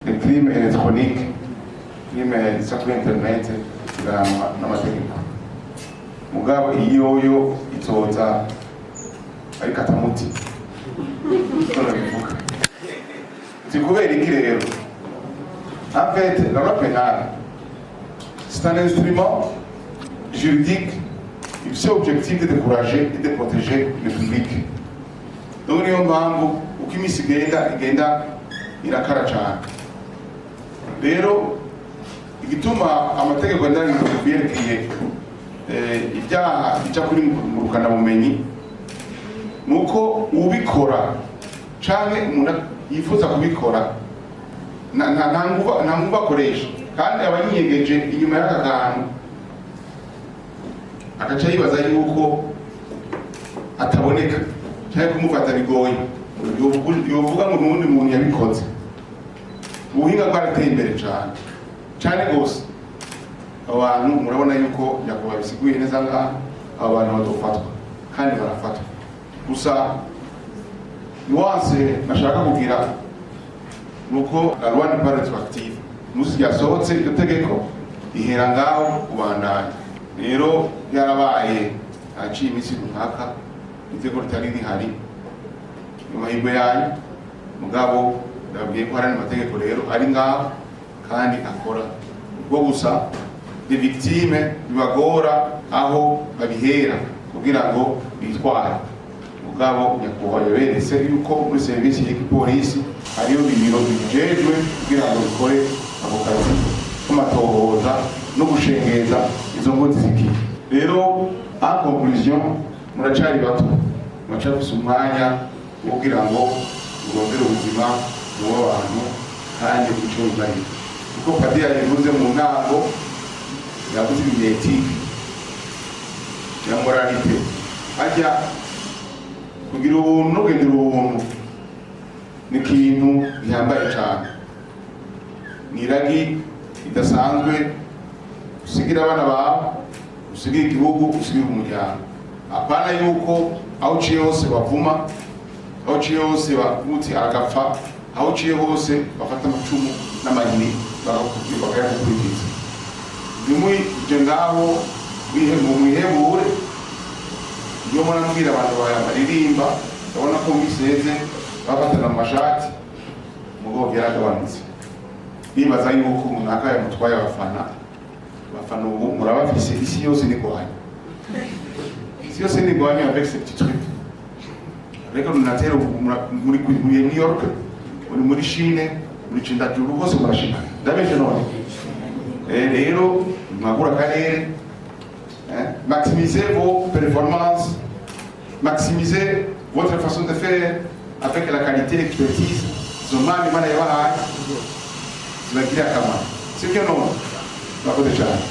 les crimes électroniques, crimes sur internet n'amategeko mugabo iyoyo itoza ari katamuti tona bivuga tikubera iki rero. En fait, la loi pénale, c'est un instrument juridique, il a l'objectif de décourager et de protéger le public. Donc, nous avons ukimisi igenda irakara cyane. Rero igituma amategeko ndani yerekeye ibyaha bica kuri murukana bumenyi nuko ubikora canke umuntu yifuza kubikora nta nguva akoresha kandi abanyiyegeje inyuma y'aka kantu agaca yibaza yuko ataboneka cyangwa kumufata bigoye yovuga ngo n'ubundi muntu yabikoze. Ubuhinga bwarateye imbere cyane rwose. Abantu murabona yuko nyakubahwa bisiguye neza ngaha aba bantu badofatwa kandi barafatwa. Gusa nuance nashaka kugira nuko la loi n'est pas rétroactive. Musi yasohotse iryo tegeko ihera ngaho kubandanya. Rero yarabaye aciye iminsi runaka itegeko ritari rihari amahirwe yanyu mugabo ndabwiye ko hari amategeko rero ari ngaho kandi akora ubwo gusa les victimes bibagora aho babihera kugira ngo bitware. Mugabo nyakubahwa yaberetse yuko muri serivisi y'igipolisi hariyo ibiro bijejwe kugira ngo bikore ako kazi k'amatohoza no gushengeza izo ngozi zikiye. Rero en conclusion muracari bato muracafise umwanya wo kugira ngo urondere ubuzima bw'abantu kandi ico bibaye kuko padiri yavuze mu ntango yavuze ibinetike ya moralité ajya kugira ubuntu no kugendera ubuntu ni ikintu gihambaye cyane, ni iragi idasanzwe usigira abana bawe, usigira igihugu, usigira umuryango. Apana yuko aho uciye hose bavuma, aho uciye hose bavuti agapfa, aho uciye hose bafata amacumu n'amahiri bakayakurikiza. Nimuje ngaho mwihebure. Iyo mwana mbwira abantu baririmba ndabona ko miseze bafatana amashati mugo byaragabanutse. Bibaza yuko umuntu akaye mutwaye abafana ubu murabafise isi yose ni gwanya. Isi yose ni gwanya avec ces petits trucs. Avec l'ordinateur muri New York, muri Chine, muri Cindajuru hose murashika. Ndabeje none. Rero magura karere maximisez vos performances, maximisez votre façon de faire avec la qualité et l'expertise. Zomani mana yabahaye zibagira akamaro. Sibyo none bakoze cyane.